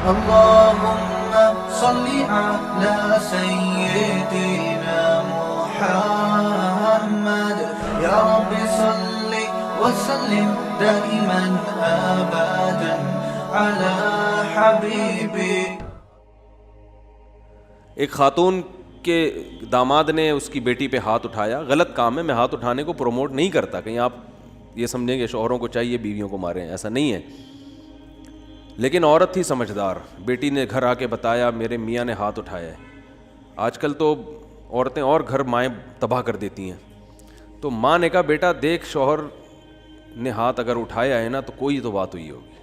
اللهم صل على سيدنا محمد يا رب صل وسلم دائما ابدا على حبيبي. ایک خاتون کے داماد نے اس کی بیٹی پہ ہاتھ اٹھایا. غلط کام ہے, میں ہاتھ اٹھانے کو پروموٹ نہیں کرتا, کہیں آپ یہ سمجھیں گے شوہروں کو چاہیے بیویوں کو ماریں, ایسا نہیں ہے. لیکن عورت تھی سمجھدار, بیٹی نے گھر آ کے بتایا میرے میاں نے ہاتھ اٹھایا ہے. آج کل تو عورتیں اور گھر مائیں تباہ کر دیتی ہیں. تو ماں نے کہا بیٹا دیکھ شوہر نے ہاتھ اگر اٹھایا ہے نا تو کوئی تو بات ہوئی ہوگی.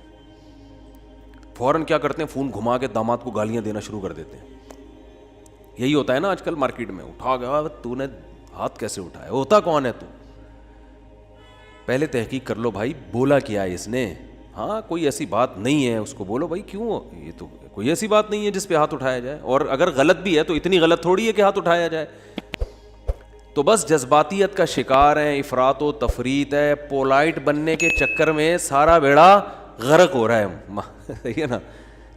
فوراً کیا کرتے ہیں, فون گھما کے داماد کو گالیاں دینا شروع کر دیتے ہیں. یہی ہوتا ہے نا آج کل مارکیٹ میں, اٹھا گیا تو نے ہاتھ کیسے اٹھایا, ہوتا کون ہے تو. پہلے تحقیق کر لو بھائی, بولا کیا ہے اس نے. ہاں کوئی ایسی بات نہیں ہے, اس کو بولو بھائی کیوں, یہ تو کوئی ایسی بات نہیں ہے جس پہ ہاتھ اٹھایا جائے, اور اگر غلط بھی ہے تو اتنی غلط تھوڑی ہے کہ ہاتھ اٹھایا جائے. تو بس جذباتیت کا شکار ہیں, افراط و تفریط ہے, پولائٹ بننے کے چکر میں سارا بیڑا غرق ہو رہا ہے. صحیح ہے نا,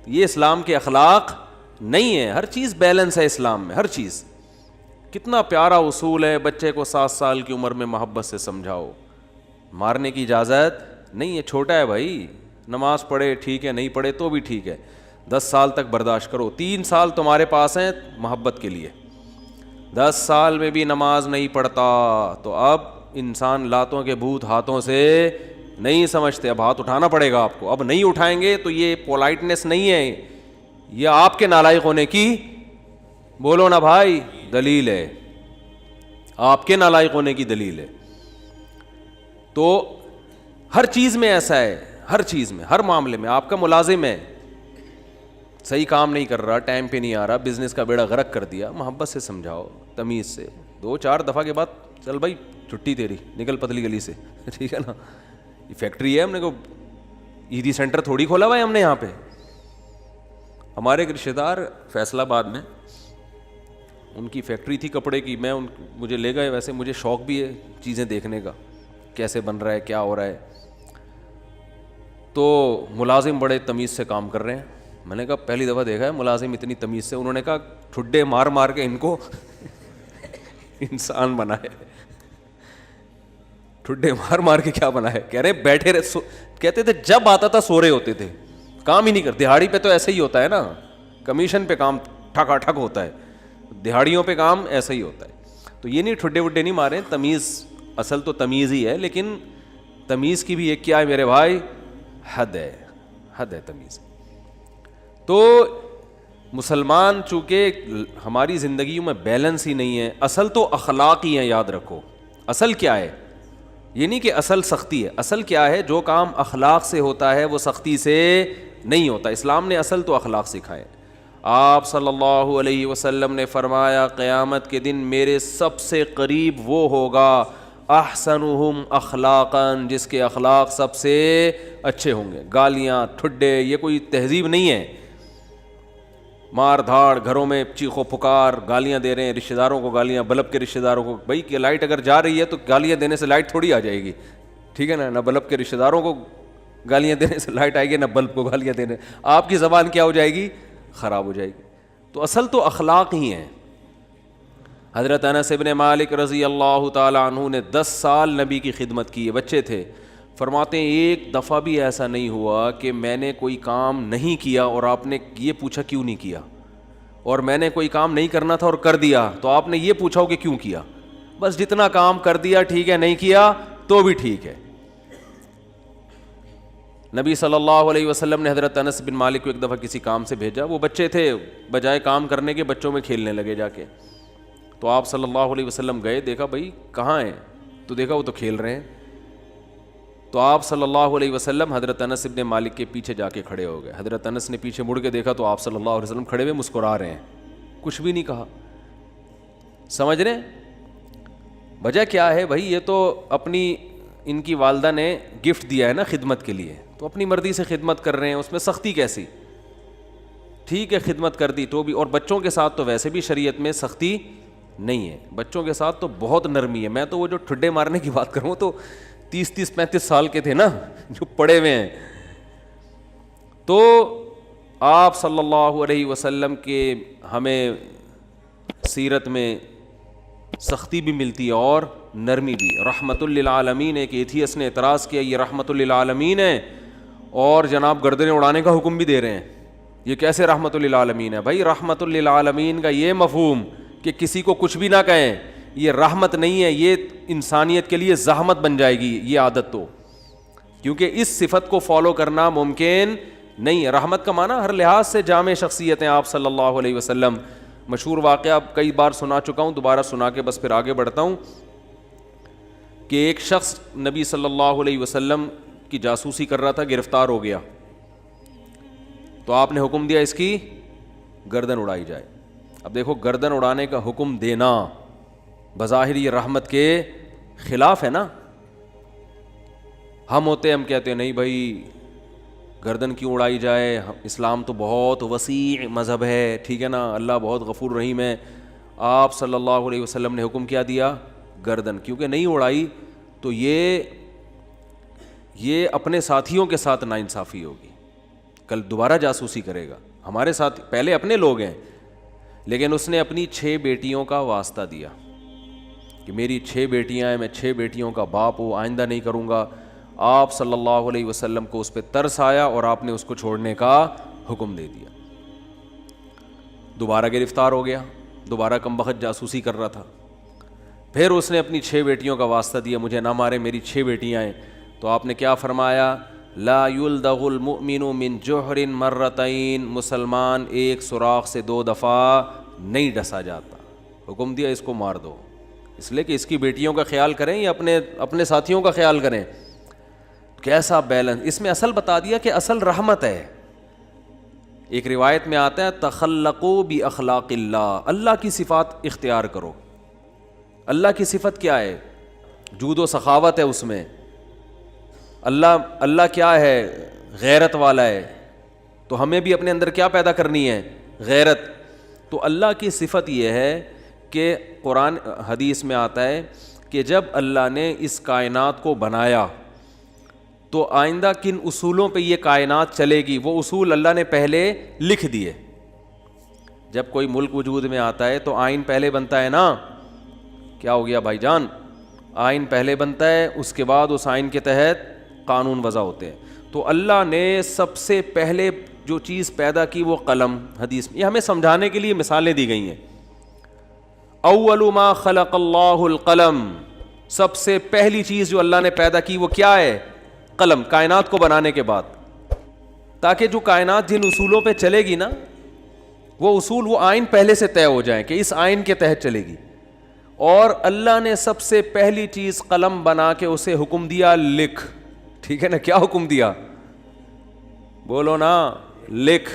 یہ اسلام کے اخلاق نہیں ہے. ہر چیز بیلنس ہے اسلام میں, ہر چیز. کتنا پیارا اصول ہے, بچے کو 7 سال کی عمر میں محبت سے سمجھاؤ, مارنے کی اجازت نہیں ہے. چھوٹا ہے بھائی, نماز پڑھے ٹھیک ہے, نہیں پڑھے تو بھی ٹھیک ہے, 10 سال تک برداشت کرو. 3 سال تمہارے پاس ہیں محبت کے لیے, 10 سال میں بھی نماز نہیں پڑھتا تو اب انسان لاتوں کے بھوت ہاتھوں سے نہیں سمجھتے, اب ہاتھ اٹھانا پڑے گا آپ کو. اب نہیں اٹھائیں گے تو یہ پولائٹنس نہیں ہے, یہ آپ کے نالائق ہونے کی, بولو نا بھائی, دلیل ہے, آپ کے نالائق ہونے کی دلیل ہے. تو ہر چیز میں ایسا ہے, ہر چیز میں, ہر معاملے میں. آپ کا ملازم ہے, صحیح کام نہیں کر رہا, ٹائم پہ نہیں آ رہا, بزنس کا بیڑا غرق کر دیا, محبت سے سمجھاؤ, تمیز سے. 2-4 دفعہ کے بعد چل بھائی چھٹی تیری, نکل پتلی گلی سے, ٹھیک ہے نا. یہ فیکٹری ہے, ہم نے کو ایدی سینٹر تھوڑی کھولا ہوا ہے ہم نے یہاں پہ. ہمارے ایک رشتے دار فیصل آباد میں, ان کی فیکٹری تھی کپڑے کی, مجھے لے گئے. ویسے مجھے شوق بھی ہے چیزیں دیکھنے کا, کیسے بن رہا ہے, کیا ہو رہا ہے. تو ملازم بڑے تمیز سے کام کر رہے ہیں. میں نے کہا پہلی دفعہ دیکھا ہے ملازم اتنی تمیز سے. انہوں نے کہا ٹھڈے مار مار کے ان کو انسان بنائے. ٹھڈے مار مار کے کیا بنا ہے, کہہ رہے بیٹھے رہے, کہتے تھے جب آتا تھا سو رہے ہوتے تھے, کام ہی نہیں کرتے. دہاڑی پہ تو ایسے ہی ہوتا ہے نا, کمیشن پہ کام ٹھکا ٹھک ہوتا ہے, دہاڑیوں پہ کام ایسا ہی ہوتا ہے. تو یہ نہیں ٹھڈے وڈے نہیں مارے, تمیز, اصل تو تمیز ہی ہے, لیکن تمیز کی بھی ایک کیا ہے میرے بھائی, حد ہے, حد ہے تمیز. تو مسلمان چونکہ ہماری زندگیوں میں بیلنس ہی نہیں ہے. اصل تو اخلاق ہی ہیں, یاد رکھو. اصل کیا ہے, یہ نہیں کہ اصل سختی ہے. اصل کیا ہے, جو کام اخلاق سے ہوتا ہے وہ سختی سے نہیں ہوتا. اسلام نے اصل تو اخلاق سکھائے. آپ صلی اللہ علیہ وسلم نے فرمایا قیامت کے دن میرے سب سے قریب وہ ہوگا احسنہم اخلاقا, جس کے اخلاق سب سے اچھے ہوں گے. گالیاں, ٹھڈے, یہ کوئی تہذیب نہیں ہے. مار دھاڑ, گھروں میں چیخو پکار, گالیاں دے رہے ہیں رشتہ داروں کو, گالیاں بلب کے رشتہ داروں کو. بھائی کہ لائٹ اگر جا رہی ہے تو گالیاں دینے سے لائٹ تھوڑی آ جائے گی, ٹھیک ہے نا. نہ بلب کے رشتہ داروں کو گالیاں دینے سے لائٹ آئے گی, نہ بلب کو گالیاں دینے. آپ کی زبان کیا ہو جائے گی, خراب ہو جائے گی. تو اصل تو اخلاق ہی ہیں. حضرت انس بن مالک رضی اللہ تعالی عنہ نے 10 سال نبی کی خدمت کی ہے, بچے تھے. فرماتے ہیں ایک دفعہ بھی ایسا نہیں ہوا کہ میں نے کوئی کام نہیں کیا اور آپ نے یہ پوچھا کیوں نہیں کیا, اور میں نے کوئی کام نہیں کرنا تھا اور کر دیا تو آپ نے یہ پوچھا ہو کہ کیوں کیا. بس جتنا کام کر دیا ٹھیک ہے, نہیں کیا تو بھی ٹھیک ہے. نبی صلی اللہ علیہ وسلم نے حضرت انس بن مالک کو ایک دفعہ کسی کام سے بھیجا. وہ بچے تھے, بجائے کام کرنے کے بچوں میں کھیلنے لگے جا کے. تو آپ صلی اللہ علیہ وسلم گئے, دیکھا بھائی کہاں ہیں, تو دیکھا وہ تو کھیل رہے ہیں. تو آپ صلی اللہ علیہ وسلم حضرت انس بن مالک کے پیچھے جا کے کھڑے ہو گئے. حضرت انس نے پیچھے مڑ کے دیکھا تو آپ صلی اللہ علیہ وسلم کھڑے ہوئے مسکرا رہے ہیں, کچھ بھی نہیں کہا. سمجھ رہے ہیں وجہ کیا ہے بھائی, یہ تو اپنی ان کی والدہ نے گفٹ دیا ہے نا خدمت کے لیے, تو اپنی مرضی سے خدمت کر رہے ہیں, اس میں سختی کیسی. ٹھیک ہے خدمت کر دی تو بھی, اور بچوں کے ساتھ تو ویسے بھی شریعت میں سختی نہیں ہے, بچوں کے ساتھ تو بہت نرمی ہے. میں تو وہ جو ٹھڈے مارنے کی بات کروں تو 30-35 سال کے تھے نا جو پڑے ہوئے ہیں. تو آپ صلی اللہ علیہ وسلم کے ہمیں سیرت میں سختی بھی ملتی ہے اور نرمی بھی. رحمت للعالمین. ایک ایتھیس نے اعتراض کیا یہ رحمت للعالمین ہے اور جناب گردنیں اڑانے کا حکم بھی دے رہے ہیں, یہ کیسے رحمت للعالمین ہے؟ بھائی رحمت للعالمین کا یہ مفہوم کہ کسی کو کچھ بھی نہ کہیں یہ رحمت نہیں ہے, یہ انسانیت کے لیے زحمت بن جائے گی یہ عادت, تو کیونکہ اس صفت کو فالو کرنا ممکن نہیں ہے. رحمت کا معنی ہر لحاظ سے جامع شخصیت ہیں آپ صلی اللہ علیہ وسلم. مشہور واقعہ کئی بار سنا چکا ہوں, دوبارہ سنا کے بس پھر آگے بڑھتا ہوں, کہ ایک شخص نبی صلی اللہ علیہ وسلم کی جاسوسی کر رہا تھا, گرفتار ہو گیا, تو آپ نے حکم دیا اس کی گردن اڑائی جائے. اب دیکھو گردن اڑانے کا حکم دینا بظاہر یہ رحمت کے خلاف ہے نا. ہم ہوتے ہم کہتے ہیں نہیں بھائی گردن کیوں اڑائی جائے, اسلام تو بہت وسیع مذہب ہے, ٹھیک ہے نا, اللہ بہت غفور رحیم ہے. آپ صلی اللہ علیہ وسلم نے حکم کیا دیا گردن, کیونکہ نہیں اڑائی تو یہ اپنے ساتھیوں کے ساتھ ناانصافی ہوگی. کل دوبارہ جاسوسی کرے گا, ہمارے ساتھ پہلے اپنے لوگ ہیں, لیکن اس نے اپنی 6 بیٹیوں کا واسطہ دیا کہ میری 6 بیٹیاں ہیں, میں 6 بیٹیوں کا باپ ہوں, آئندہ نہیں کروں گا. آپ صلی اللہ علیہ وسلم کو اس پہ ترس آیا اور آپ نے اس کو چھوڑنے کا حکم دے دیا. دوبارہ گرفتار ہو گیا, دوبارہ کمبخت جاسوسی کر رہا تھا. پھر اس نے اپنی 6 بیٹیوں کا واسطہ دیا, مجھے نہ مارے, میری 6 بیٹیاں ہیں. تو آپ نے کیا فرمایا, لا یلدغ المؤمن من جوہر مرتین, مسلمان ایک سوراخ سے 2 دفعہ نہیں ڈسا جاتا. حکم دیا اس کو مار دو, اس لیے کہ اس کی بیٹیوں کا خیال کریں یا اپنے ساتھیوں کا خیال کریں. کیسا بیلنس اس میں, اصل بتا دیا کہ اصل رحمت ہے. ایک روایت میں آتا ہے تخلقوا باخلاق اللہ, اللہ کی صفات اختیار کرو. اللہ کی صفت کیا ہے؟ جود و سخاوت ہے اس میں. اللہ کیا ہے؟ غیرت والا ہے. تو ہمیں بھی اپنے اندر کیا پیدا کرنی ہے؟ غیرت. تو اللہ کی صفت یہ ہے کہ قرآن حدیث میں آتا ہے کہ جب اللہ نے اس کائنات کو بنایا تو آئندہ کن اصولوں پہ یہ کائنات چلے گی, وہ اصول اللہ نے پہلے لکھ دیے. جب کوئی ملک وجود میں آتا ہے تو آئین پہلے بنتا ہے نا. کیا ہو گیا بھائی جان؟ آئین پہلے بنتا ہے, اس کے بعد اس آئین کے تحت قانون وضع ہوتے ہیں. تو اللہ نے سب سے پہلے جو چیز پیدا کی وہ قلم. حدیث میں یہ ہمیں سمجھانے کے لیے مثالیں دی گئی ہیں. اول ما خلق اللہ القلم, سب سے پہلی چیز جو اللہ نے پیدا کی وہ کیا ہے؟ قلم. کائنات کو بنانے کے بعد, تاکہ جو کائنات جن اصولوں پہ چلے گی نا وہ اصول, وہ آئین پہلے سے طے ہو جائیں کہ اس آئین کے تحت چلے گی. اور اللہ نے سب سے پہلی چیز قلم بنا کے اسے حکم دیا لکھ. ٹھیک ہے نا, کیا حکم دیا؟ بولو نا, لکھ.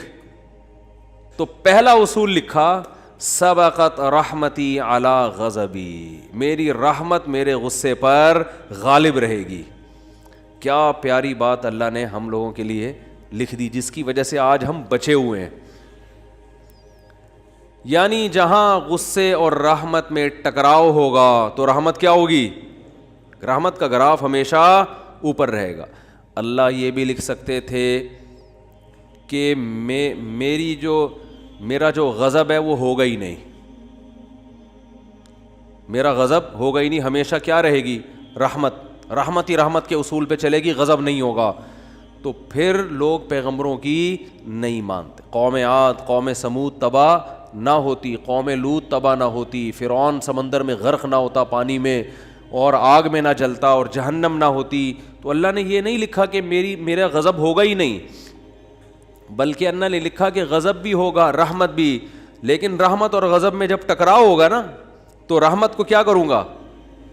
تو پہلا اصول لکھا, سبقت رحمتی علی غضبی, میری رحمت میرے غصے پر غالب رہے گی. کیا پیاری بات اللہ نے ہم لوگوں کے لیے لکھ دی, جس کی وجہ سے آج ہم بچے ہوئے ہیں. یعنی جہاں غصے اور رحمت میں ٹکراؤ ہوگا تو رحمت کیا ہوگی؟ رحمت کا گراف ہمیشہ اوپر رہے گا. اللہ یہ بھی لکھ سکتے تھے کہ میرا جو غضب ہے وہ ہوگا ہی نہیں, میرا غضب ہوگا ہی نہیں, ہمیشہ کیا رہے گی؟ رحمت. رحمت ہی رحمت کے اصول پہ چلے گی, غضب نہیں ہوگا. تو پھر لوگ پیغمبروں کی نہیں مانتے. قوم عاد, قوم سمود تباہ نہ ہوتی, قوم لوط تباہ نہ ہوتی, فرعون سمندر میں غرق نہ ہوتا پانی میں, اور آگ میں نہ جلتا, اور جہنم نہ ہوتی. تو اللہ نے یہ نہیں لکھا کہ میرا غضب ہوگا ہی نہیں, بلکہ اللہ نے لکھا کہ غضب بھی ہوگا, رحمت بھی. لیکن رحمت اور غضب میں جب ٹکراؤ ہوگا نا تو رحمت کو کیا کروں گا؟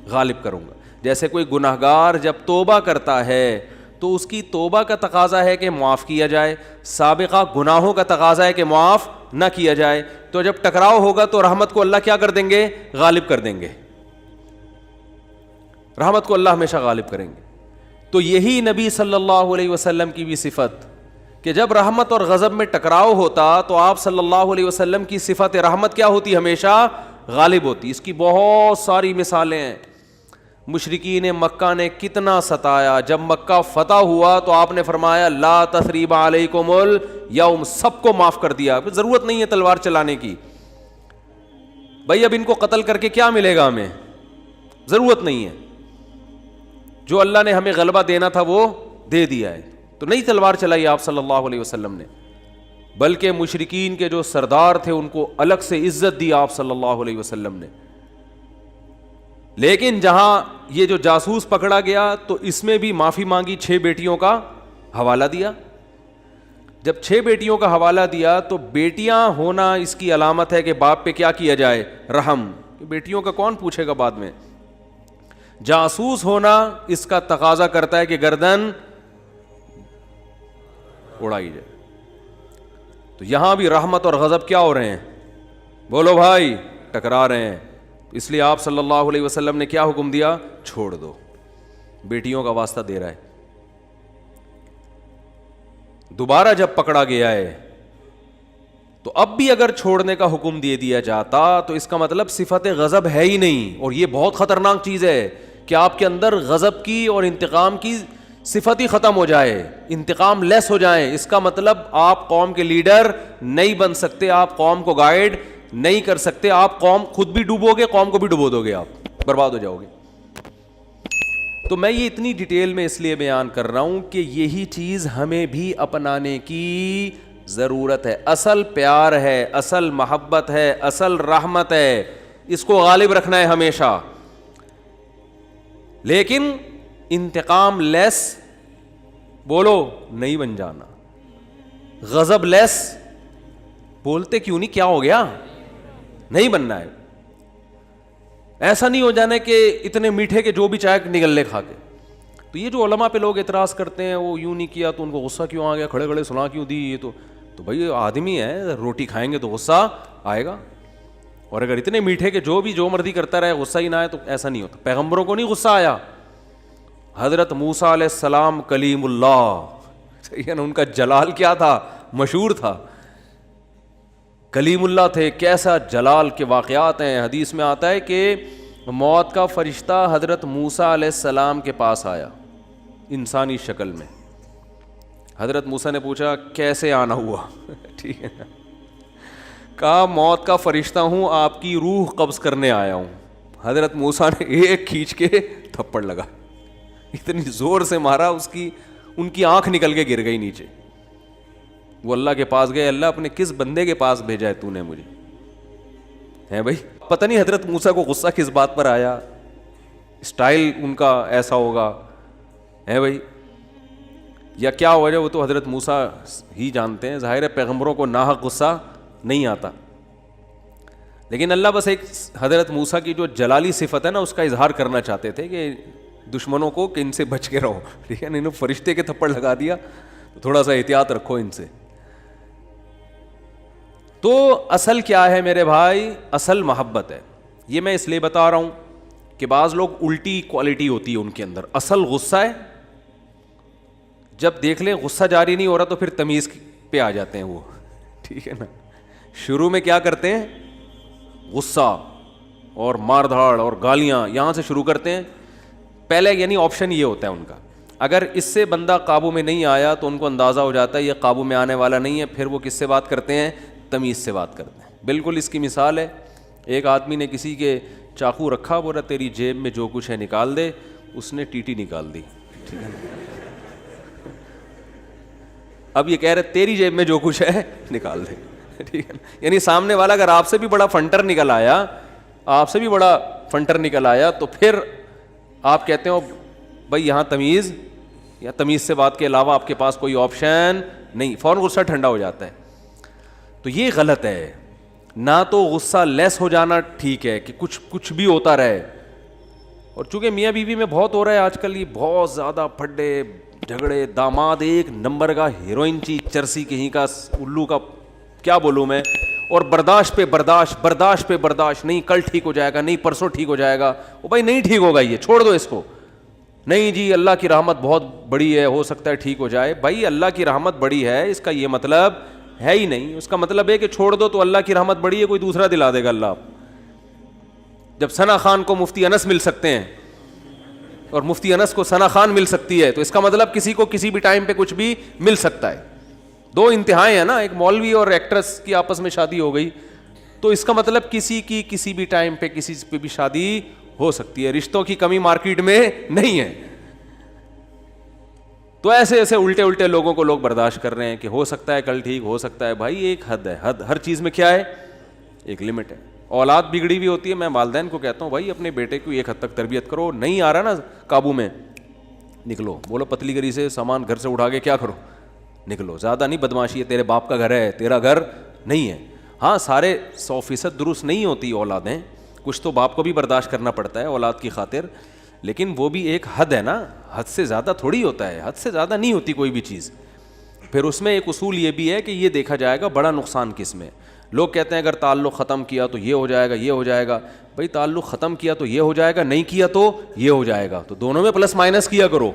غالب کروں گا. جیسے کوئی گناہگار جب توبہ کرتا ہے تو اس کی توبہ کا تقاضا ہے کہ معاف کیا جائے, سابقہ گناہوں کا تقاضا ہے کہ معاف نہ کیا جائے. تو جب ٹکراؤ ہوگا تو رحمت کو اللہ کیا کر دیں گے؟ غالب کر دیں گے. رحمت کو اللہ ہمیشہ غالب کریں گے. تو یہی نبی صلی اللہ علیہ وسلم کی بھی صفت کہ جب رحمت اور غضب میں ٹکراؤ ہوتا تو آپ صلی اللہ علیہ وسلم کی صفت رحمت کیا ہوتی؟ ہمیشہ غالب ہوتی. اس کی بہت ساری مثالیں ہیں. مشرکین مکہ نے کتنا ستایا. جب مکہ فتح ہوا تو آپ نے فرمایا لا تثریب علیکم الیوم, سب کو معاف کر دیا, ضرورت نہیں ہے تلوار چلانے کی. بھائی اب ان کو قتل کر کے کیا ملے گا ہمیں, ضرورت نہیں ہے. جو اللہ نے ہمیں غلبہ دینا تھا وہ دے دیا ہے. تو نہیں تلوار چلائی آپ صلی اللہ علیہ وسلم نے, بلکہ مشرکین کے جو سردار تھے ان کو الگ سے عزت دی آپ صلی اللہ علیہ وسلم نے. لیکن جہاں یہ جو جاسوس پکڑا گیا تو اس میں بھی معافی مانگی, 6 بیٹیوں کا حوالہ دیا. جب 6 بیٹیوں کا حوالہ دیا تو بیٹیاں ہونا اس کی علامت ہے کہ باپ پہ کیا کیا جائے, رحم. بیٹیوں کا کون پوچھے گا بعد میں. جاسوس ہونا اس کا تقاضا کرتا ہے کہ گردن اڑائی جائے. تو یہاں بھی رحمت اور غضب کیا ہو رہے ہیں, بولو بھائی, ٹکرا رہے ہیں. اس لیے آپ صلی اللہ علیہ وسلم نے کیا حکم دیا, چھوڑ دو. بیٹیوں کا واسطہ دے رہا ہے. دوبارہ جب پکڑا گیا ہے تو اب بھی اگر چھوڑنے کا حکم دے دیا جاتا تو اس کا مطلب صفت غضب ہے ہی نہیں. اور یہ بہت خطرناک چیز ہے کہ آپ کے اندر غضب کی اور انتقام کی صفت ہی ختم ہو جائے, انتقام لیس ہو جائیں. اس کا مطلب آپ قوم کے لیڈر نہیں بن سکتے, آپ قوم کو گائیڈ نہیں کر سکتے, آپ قوم خود بھی ڈوبو گے, قوم کو بھی ڈبو دو گے, آپ برباد ہو جاؤ گے. تو میں یہ اتنی ڈیٹیل میں اس لیے بیان کر رہا ہوں کہ یہی چیز ہمیں بھی اپنانے کی ضرورت ہے. اصل پیار ہے, اصل محبت ہے, اصل رحمت ہے, اس کو غالب رکھنا ہے ہمیشہ. لیکن انتقام لیس بولو نہیں بن جانا, غضب لیس بولتے کیوں نہیں, کیا ہو گیا, نہیں بننا ہے. ایسا نہیں ہو جانا کہ اتنے میٹھے کے جو بھی چائے نگل لے کھا کے. تو یہ جو علماء پہ لوگ اعتراض کرتے ہیں وہ یوں نہیں کیا تو ان کو غصہ کیوں آ گیا, کھڑے کھڑے سنا کیوں دی, یہ تو بھائی آدمی ہے, روٹی کھائیں گے تو غصہ آئے گا. اور اگر اتنے میٹھے کہ جو مرضی کرتا رہے غصہ ہی نہ آئے تو ایسا نہیں ہوتا. پیغمبروں کو نہیں غصہ آیا. حضرت موسیٰ علیہ السلام کلیم اللہ, صحیح ہے نا, ان کا جلال کیا تھا, مشہور تھا, کلیم اللہ تھے. کیسا جلال کے واقعات ہیں. حدیث میں آتا ہے کہ موت کا فرشتہ حضرت موسیٰ علیہ السلام کے پاس آیا انسانی شکل میں. حضرت موسیٰ نے پوچھا کیسے آنا ہوا, ٹھیک ہے, کہا موت کا فرشتہ ہوں, آپ کی روح قبض کرنے آیا ہوں. حضرت موسیٰ نے ایک کھینچ کے تھپڑ لگا, اتنی زور سے مارا ان کی آنکھ نکل کے گر گئی نیچے. وہ اللہ کے پاس گئے, اللہ اپنے کس بندے کے پاس بھیجا ہے تو نے مجھے, ہے بھائی. پتہ نہیں حضرت موسیٰ کو غصہ کس بات پر آیا, اسٹائل ان کا ایسا ہوگا, ہے بھائی, یا کیا وجہ, وہ تو حضرت موسیٰ ہی جانتے ہیں. ظاہر ہے پیغمبروں کو ناحق غصہ نہیں آتا, لیکن اللہ بس ایک حضرت موسیٰ کی جو جلالی صفت ہے نا اس کا اظہار کرنا چاہتے تھے کہ دشمنوں کو کہ ان سے بچ کے رہو, ٹھیک ہے, انہوں فرشتے کے تھپڑ لگا دیا تو تھوڑا سا احتیاط رکھو ان سے. تو اصل کیا ہے میرے بھائی, اصل محبت ہے. یہ میں اس لیے بتا رہا ہوں کہ بعض لوگ الٹی کوالٹی ہوتی ہے ان کے اندر. اصل غصہ ہے, جب دیکھ لیں غصہ جاری نہیں ہو رہا تو پھر تمیز پہ آ جاتے ہیں وہ, ٹھیک ہے نا. شروع میں کیا کرتے ہیں, غصہ اور مار دھاڑ اور گالیاں یہاں سے شروع کرتے ہیں پہلے, یعنی آپشن یہ ہوتا ہے ان کا. اگر اس سے بندہ قابو میں نہیں آیا تو ان کو اندازہ ہو جاتا ہے یہ قابو میں آنے والا نہیں ہے, پھر وہ کس سے بات کرتے ہیں, تمیز سے بات کرتے ہیں. بالکل اس کی مثال ہے, ایک آدمی نے کسی کے چاقو رکھا, بولا تیری جیب میں جو کچھ ہے نکال دے, اس نے ٹیٹی نکال دی, ٹھیک ہے. اب یہ کہہ رہے تیری جیب میں جو کچھ ہے نکال دے, ٹھیک ہے. یعنی سامنے والا اگر آپ سے بھی بڑا فنٹر نکل آیا تو پھر آپ کہتے ہو بھائی یہاں تمیز, یا تمیز سے بات کے علاوہ آپ کے پاس کوئی آپشن نہیں, فوراً غصہ ٹھنڈا ہو جاتا ہے. تو یہ غلط ہے. نہ تو غصہ لیس ہو جانا ٹھیک ہے کہ کچھ بھی ہوتا رہے. اور چونکہ میاں بیوی میں بہت ہو رہا ہے آج کل, یہ بہت زیادہ پھڈے جھگڑے, داماد ایک نمبر کا ہیروئن چرسی کہیں کا الو کا, کیا بولوں میں, اور برداشت پہ برداشت, نہیں کل ٹھیک ہو جائے گا, نہیں پرسوں ٹھیک ہو جائے گا. وہ بھائی نہیں ٹھیک ہوگا, یہ چھوڑ دو اس کو. نہیں جی اللہ کی رحمت بہت بڑی ہے, ہو سکتا ہے ٹھیک ہو جائے. بھائی اللہ کی رحمت بڑی ہے اس کا یہ مطلب ہے ہی نہیں. اس کا مطلب ہے کہ چھوڑ دو تو اللہ کی رحمت بڑی ہے, کوئی دوسرا دلا دے گا اللہ. جب ثنا خان کو مفتی انس مل سکتے ہیں اور مفتی انس کو ثنا خان مل سکتی ہے, تو اس کا مطلب کسی کو کسی بھی ٹائم پہ کچھ بھی مل سکتا ہے. دو انتہائیں ہیں نا, ایک مولوی اور ایکٹریس کی آپس میں شادی ہو گئی, تو اس کا مطلب کسی کی کسی بھی ٹائم پہ کسی پہ بھی شادی ہو سکتی ہے. رشتوں کی کمی مارکیٹ میں نہیں ہے. تو ایسے ایسے الٹے الٹے لوگوں کو لوگ برداشت کر رہے ہیں کہ ہو سکتا ہے کل ٹھیک ہو سکتا ہے. بھائی ایک حد ہے, حد ہر چیز میں کیا ہے, ایک لمٹ ہے. اولاد بگڑی ہوئی ہوتی ہے, میں والدین کو کہتا ہوں بھائی اپنے بیٹے کو ایک حد تک تربیت کرو, نہیں آ رہا نا قابو میں, نکلو. بولو پتلی گری سے سامان گھر سے اٹھا کے کیا کرو, نکلو. زیادہ نہیں بدماشی ہے, تیرے باپ کا گھر ہے, تیرا گھر نہیں ہے. ہاں سارے 100% درست نہیں ہوتی اولادیں, کچھ تو باپ کو بھی برداشت کرنا پڑتا ہے اولاد کی خاطر, لیکن وہ بھی ایک حد ہے نا, حد سے زیادہ تھوڑی ہوتا ہے, حد سے زیادہ نہیں ہوتی کوئی بھی چیز. پھر اس میں ایک اصول یہ بھی ہے کہ یہ دیکھا جائے گا بڑا نقصان کس میں. لوگ کہتے ہیں اگر تعلق ختم کیا تو یہ ہو جائے گا, یہ ہو جائے گا. بھائی تعلق ختم کیا تو یہ ہو جائے گا, نہیں کیا تو یہ ہو جائے گا, تو دونوں میں پلس مائنس کیا کرو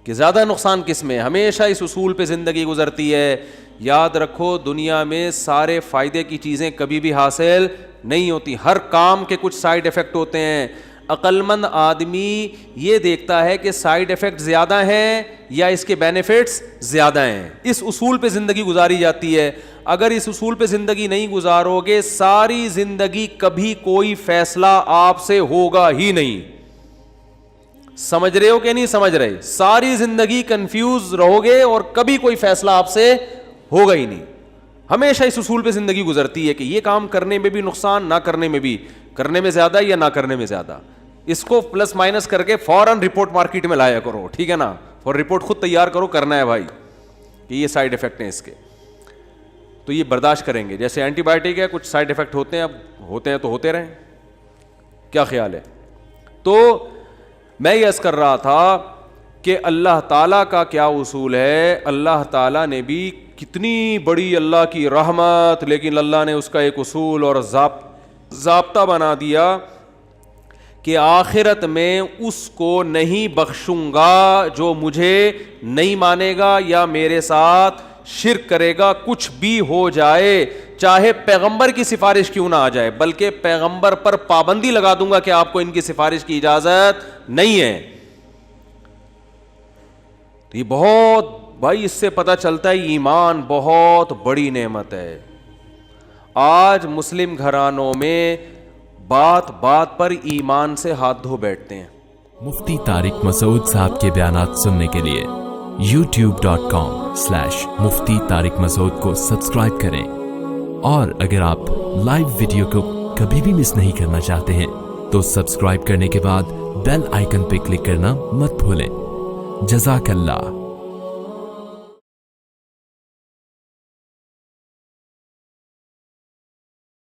کہ زیادہ نقصان کس میں. ہمیشہ اس اصول پہ زندگی گزرتی ہے. یاد رکھو دنیا میں سارے فائدے کی چیزیں کبھی بھی حاصل نہیں ہوتی, ہر کام کے کچھ سائیڈ افیکٹ ہوتے ہیں. عقل مند آدمی یہ دیکھتا ہے کہ سائیڈ افیکٹ زیادہ ہیں یا اس کے بینیفٹس زیادہ ہیں. اس اصول پہ زندگی گزاری جاتی ہے. اگر اس اصول پہ زندگی نہیں گزارو گے ساری زندگی کبھی کوئی فیصلہ آپ سے ہوگا ہی نہیں. سمجھ رہے ہو کہ نہیں سمجھ رہے؟ ساری زندگی کنفیوز رہو گے اور کبھی کوئی فیصلہ آپ سے ہوگا ہی نہیں. ہمیشہ اس اصول پہ زندگی گزرتی ہے کہ یہ کام کرنے میں بھی نقصان, نہ کرنے میں بھی, کرنے میں زیادہ یا نہ کرنے میں زیادہ. اس کو پلس مائنس کر کے فوراً رپورٹ مارکیٹ میں لایا کرو, ٹھیک ہے نا, اور رپورٹ خود تیار کرو, کرنا ہے بھائی کہ یہ سائیڈ افیکٹ ہیں اس کے, تو یہ برداشت کریں گے. جیسے اینٹی بائیوٹک ہے, کچھ سائیڈ افیکٹ ہوتے ہیں, اب ہوتے ہیں تو ہوتے رہیں, کیا خیال ہے؟ تو میں یہ عرض کر رہا تھا کہ اللہ تعالیٰ کا کیا اصول ہے. اللہ تعالیٰ نے بھی کتنی بڑی اللہ کی رحمت, لیکن اللہ نے اس کا ایک اصول اور ضابطہ بنا دیا کہ آخرت میں اس کو نہیں بخشوں گا جو مجھے نہیں مانے گا یا میرے ساتھ شرک کرے گا, کچھ بھی ہو جائے, چاہے پیغمبر کی سفارش کیوں نہ آ جائے, بلکہ پیغمبر پر پابندی لگا دوں گا کہ آپ کو ان کی سفارش کی اجازت نہیں ہے. تو یہ بہت بھائی, اس سے پتہ چلتا ہے ایمان بہت بڑی نعمت ہے. آج مسلم گھرانوں میں بات بات پر ایمان سے ہاتھ دھو بیٹھتے ہیں. مفتی طارق مسعود صاحب کے بیانات سننے کے لیے youtube.com/مفتی طارق مسعود کو سبسکرائب کریں, اور اگر آپ لائیو ویڈیو کو کبھی بھی مس نہیں کرنا چاہتے ہیں تو سبسکرائب کرنے کے بعد بیل آئیکن پہ کلک کرنا مت بھولیں. جزاک اللہ.